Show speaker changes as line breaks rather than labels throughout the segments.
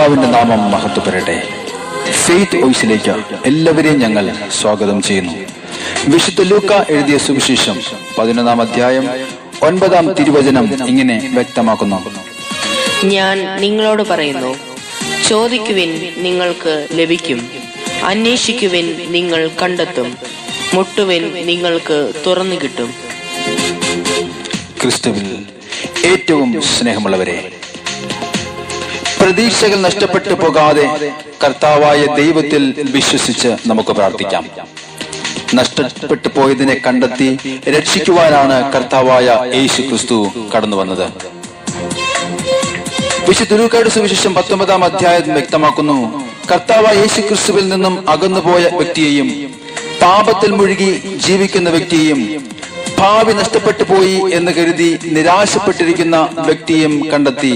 കർത്താവിന്റെ നാമം മഹത്വപ്പെടട്ടെ. ഫെയ്ത്ത് വോയിസിലേക്ക് എല്ലാവരെയും ഞങ്ങൾ സ്വാഗതം ചെയ്യുന്നു. വിശുദ്ധ ലൂക്ക എഴുതിയ സുവിശേഷം 11-ാം അധ്യായം 9-ാം തിരുവചനം ഇങ്ങനെ വ്യക്തമാക്കുന്നു:
ഞാൻ നിങ്ങളോട് പറയുന്നു, ചോദിക്കുവിൻ, നിങ്ങൾക്ക് ലഭിക്കും; അന്വേഷിക്കുവിൻ, നിങ്ങൾ കണ്ടെത്തും; മുട്ടുവിൻ, നിങ്ങൾക്ക് തുറന്നു കിട്ടും.
ക്രിസ്തുവിൽ ഏറ്റവും സ്നേഹമുള്ളവരെ, പ്രതീക്ഷകൾ നഷ്ടപ്പെട്ടു പോകാതെ കർത്താവായ ദൈവത്തിൽ വിശ്വസിച്ച് നമുക്ക് പ്രാർത്ഥിക്കാം. നഷ്ടപ്പെട്ടു പോയതിനെ കണ്ടെത്തി രക്ഷിക്കുവാനാണ് കർത്താവായ യേശു ക്രിസ്തു കടന്നു വന്നത്. വിശുദ്ധ ലൂക്കയുടെ സുവിശേഷം 19-ാം അധ്യായം വ്യക്തമാക്കുന്നു: കർത്താവായ യേശു ക്രിസ്തുവിൽ നിന്നും അകന്നുപോയ വ്യക്തിയെയും, പാപത്തിൽ മുഴുകി ജീവിക്കുന്ന വ്യക്തിയെയും, ഭാവി നഷ്ടപ്പെട്ടു പോയി എന്ന് കരുതി നിരാശപ്പെട്ടിരിക്കുന്ന വ്യക്തിയും കണ്ടെത്തി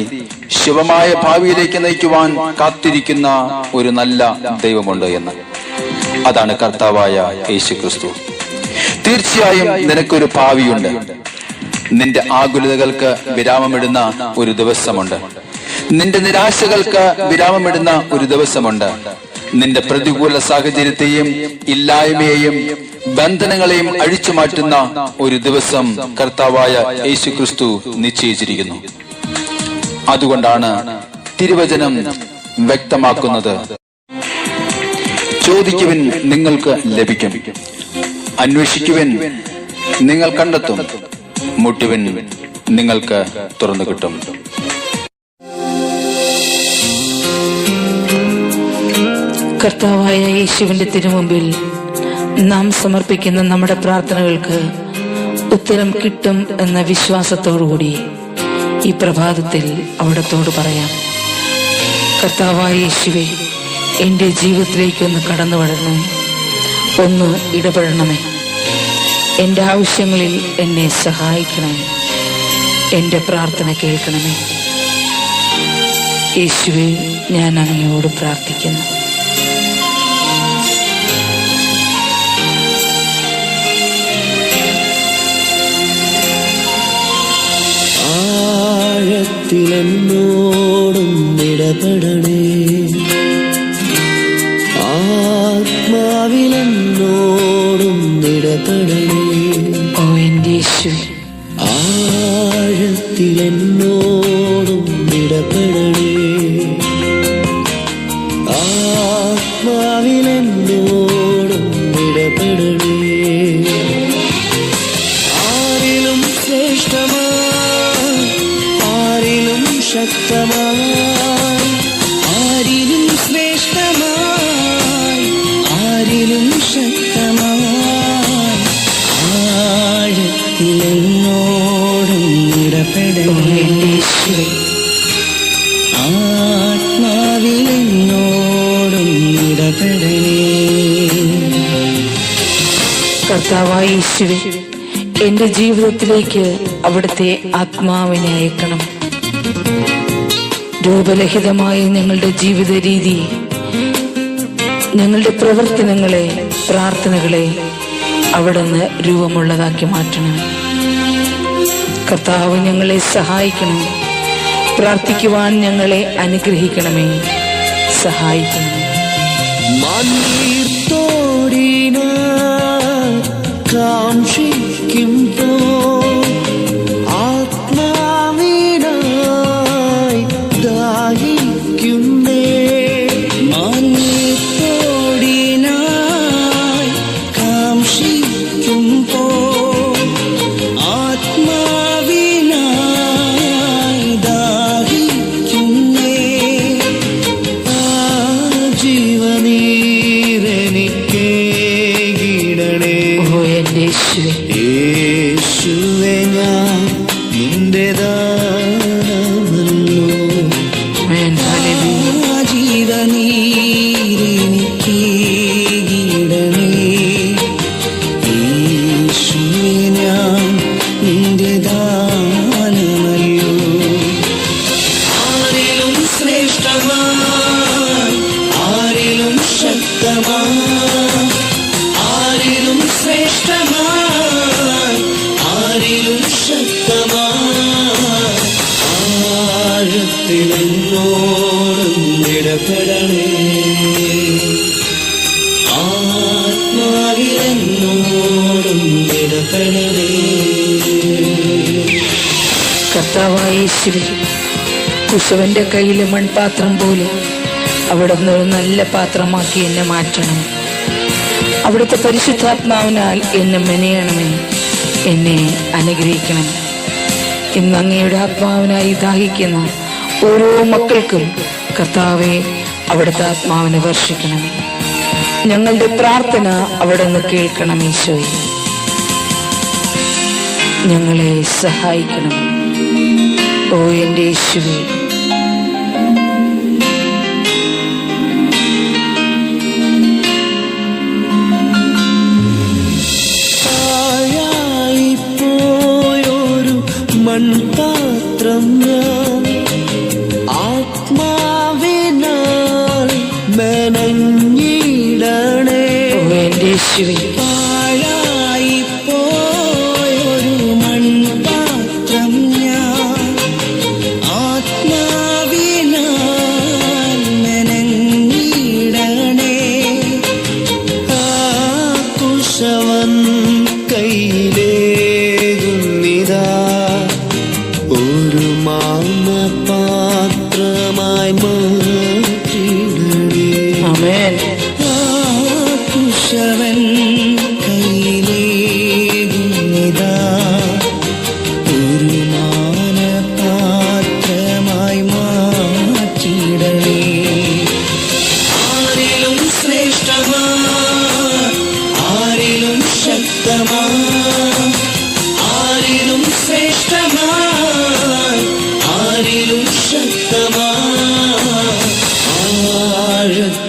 ശുഭമായ ഭാവിയിലേക്ക് നയിക്കുവാൻ കാത്തിരിക്കുന്ന ഒരു നല്ല ദൈവമുണ്ട് എന്ന്. അതാണ് കർത്താവായ യേശു ക്രിസ്തു. തീർച്ചയായും നിനക്കൊരു ഭാവിയുണ്ട്. നിന്റെ ആകുലതകൾക്ക് വിരാമമിടുന്ന ഒരു ദിവസമുണ്ട്. നിന്റെ നിരാശകൾക്ക് വിരാമമിടുന്ന ഒരു ദിവസമുണ്ട്. നിന്റെ പ്രതികൂല സാഹചര്യത്തെയും ഇല്ലായ്മയെയും ബന്ധനങ്ങളെയും അഴിച്ചു മാറ്റുന്ന ഒരു ദിവസം കർത്താവായ യേശു ക്രിസ്തു നിശ്ചയിച്ചിരിക്കുന്നു. അതുകൊണ്ടാണ് തിരുവചനം വ്യക്തമാക്കുന്നത്: ചോദിക്കുവിൻ, നിങ്ങൾക്ക് ലഭിക്കും; അന്വേഷിക്കുവിൻ, നിങ്ങൾ കണ്ടെത്തും; മുട്ടുവിൻ, നിങ്ങൾക്ക് തുറന്നു കിട്ടും.
കർത്താവായ യേശുവിന്റെ തിരുമുമ്പിൽ നാം സമർപ്പിക്കുന്ന നമ്മുടെ പ്രാർത്ഥനകൾക്ക് ഉത്തരം കിട്ടും എന്ന വിശ്വാസത്തോടുകൂടി ഈ പ്രഭാതത്തിൽ അവിടത്തോട് പറയാം: കർത്താവായ യേശുവേ, എൻ്റെ ജീവിതത്തിലേക്കൊന്ന് കടന്നു വരണമേ, ഒന്ന് ഇടപെടണമേ. എൻ്റെ ആവശ്യങ്ങളിൽ എന്നെ സഹായിക്കണമേ, എൻ്റെ പ്രാർത്ഥന കേൾക്കണമേ. യേശുവേ, ഞാൻ അങ്ങയോട് പ്രാർത്ഥിക്കുന്നു.
ആഴത്തിലെന്നോടും ഇടപെടണേ, ആത്മാവിലെന്നോടും ഇടപെടണേ.
ഓ എൻ്റെ യേശുവേ,
ആഴത്തിലെന്നോടും ഇടപെടണേ, ആത്മാവിലെന്നോടും ഇടപെടണേ. ആരിലും ശ്രേഷ്ഠമായി, ആരിലും ശക്തമായി, ആരിലും ശ്രേഷ്ഠമായി, ആരിലും ശക്തമായി, ആഴത്തിലെന്നോടും ഇടപെടണേ, ആത്മാവിലെന്നോടും ഇടപെടണേ.
കർത്താവായ യേശുവേ, എന്റെ ജീവിതത്തിലേക്ക് അവിടുത്തെ ആത്മാവിനെ അയക്കണം. രൂപരഹിതമായ ഞങ്ങളുടെ ജീവിത രീതി, ഞങ്ങളുടെ പ്രവർത്തനങ്ങളെ, പ്രാർത്ഥനകളെ അവിടുന്ന് രൂപമുള്ളതാക്കി മാറ്റണം. കർത്താവ് ഞങ്ങളെ സഹായിക്കണം. പ്രാർത്ഥിക്കുവാൻ ഞങ്ങളെ അനുഗ്രഹിക്കണമേ, സഹായിക്കണമേ.
കാക്ഷിക്കുമ്പോ ആത്മാവിനായി ദാഹിക്കുന്നേ, മാന്യത്തോടിനായി കാക്ഷിക്കുമ്പോ ആത്മാവിനായി ദാഹിക്കുന്നേ. ആ ജീവനീരെനിക്ക് യേശുവേ, ഞാൻ നിന്റെ ദാനമല്ലോ. ജീവനീരെനിക്ക് ഗീടണേ, യേശുവേ, ഞാൻ നിന്റെ ദാനമല്ലോ. ആരിലും ശ്രേഷ്ഠമായി, ആരിലും ശക്തമായി, ആരിലും ശ്രേഷ്ഠമായി, ആരിലും ശക്തമായി, ആഴത്തിലെന്നോടും ഇടപെടണേ. ആത്മാവിലെന്നോടും ഇടപെടണേ.
കർത്താവായ യേശുവേ, കുശവന്റെ കയ്യിലെ മൺപാത്രം പോലെ അവിടുന്ന് ഒരു നല്ല പാത്രമാക്കി എന്നെ മാറ്റണം. അവിടുത്തെ പരിശുദ്ധാത്മാവിനാൽ എന്നെ മെനയണമേ, എന്നെ അനുഗ്രഹിക്കണം. ഇന്ന് അങ്ങയുടെ ആത്മാവിനായി ദാഹിക്കുന്ന ഓരോ മക്കൾക്കും കർത്താവെ അവിടുത്തെ ആത്മാവിനെ വർഷിക്കണമേ. ഞങ്ങളുടെ പ്രാർത്ഥന അവിടുന്ന് കേൾക്കണം. ഈശോയെ, ഞങ്ങളെ സഹായിക്കണം. ഓ എൻ്റെ യേശുവേ,
പാഴായിപ്പോയൊരു മൺപാത്രം ഞാൻ ആത്മാവിനാൽ മെനഞ്ഞിടണേ.
ഓ എൻ്റെ യേശുവേ,
പാഴായിപ്പോയൊരു മൺപാത്രം ഞാൻ ആത്മാവിനാൽ മെനഞ്ഞിടണേ. ആ കുശവൻ കയ്യിലേകുന്നിതാ ഒരു മാനപാത്രമായി മാറ്റിടണേ.
ആമേൻ.
ആ കുശവൻ കയ്യിലേകുന്നിതാ ഒരു മാനപാത്രമായി മാറ്റിടണേ. ആരിലും ശ്രേഷ്ഠമാ, ആരിലും ശക്തമാ, ആരിലും ശ്രേഷ്ഠമാ, ആരിലും ശക്തമാ.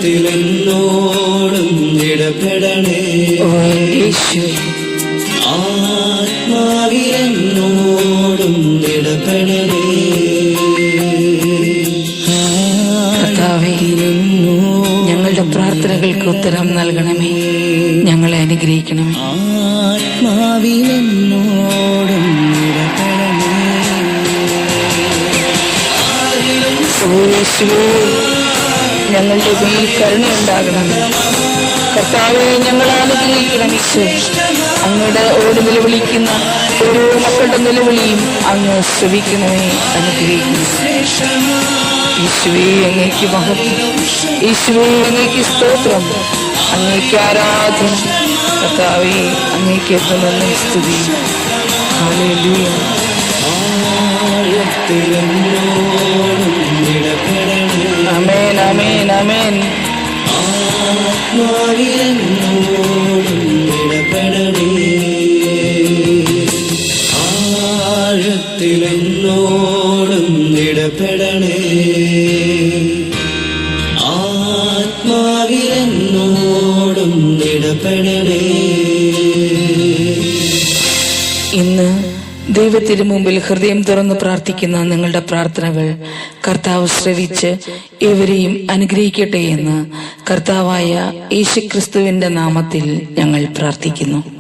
ആഴത്തിലെന്നോടും ഇടപെടണേ.
ഓ എൻ്റെ യേശുവേ,
ആത്മാവിലെന്നോടും ഇടപെടണേ.
കർത്താവേ, ഞങ്ങളുടെ പ്രാർത്ഥനകൾക്ക് ഉത്തരം നൽകണമേ, ഞങ്ങളെ അനുഗ്രഹിക്കണമേ.
ആത്മാവിലെന്നോടും ഇടപെടണേ.
ഓ യേശുവേ, ഞങ്ങളുടെ മേൽ കരുണയുണ്ടാകണമേ. കർത്താവേ, ഞങ്ങളെ അനുഗ്രഹിക്കണം. ഈശോ, അങ്ങയുടെ ഓട് നിലവിളിക്കുന്ന ഓരോ മക്കളുടെ നിലവിളിയും അങ്ങ് ശ്രവിക്കണമേ, അനുഗ്രഹിക്കണം. ഈശോവേ, അങ്ങേക്ക് മഹത്വം. ഈശോവേ, അങ്ങേക്ക് സ്തോത്രം. അങ്ങേക്ക് ആരാധന. കർത്താവേ, അങ്ങേക്ക് എന്നും സ്തുതി. ഹല്ലേലൂയ. ആമേൻ, ആമേൻ, ആമേൻ.
ആത്മാവിലെന്നോടും ഇടപെടണേ. ആഴത്തിലെന്നോടും ഇടപെടണേ. ആത്മാവിലെന്നോടും ഇടപെടണേ.
ഇന്ന് ദൈവത്തിന് മുമ്പിൽ ഹൃദയം തുറന്ന് പ്രാർത്ഥിക്കുന്ന നിങ്ങളുടെ പ്രാർത്ഥനകൾ കർത്താവ് ശ്രവിച്ച് ഇവരെയും അനുഗ്രഹിക്കട്ടെ എന്ന് കർത്താവായ യേശുക്രിസ്തുവിന്റെ നാമത്തിൽ ഞങ്ങൾ പ്രാർത്ഥിക്കുന്നു.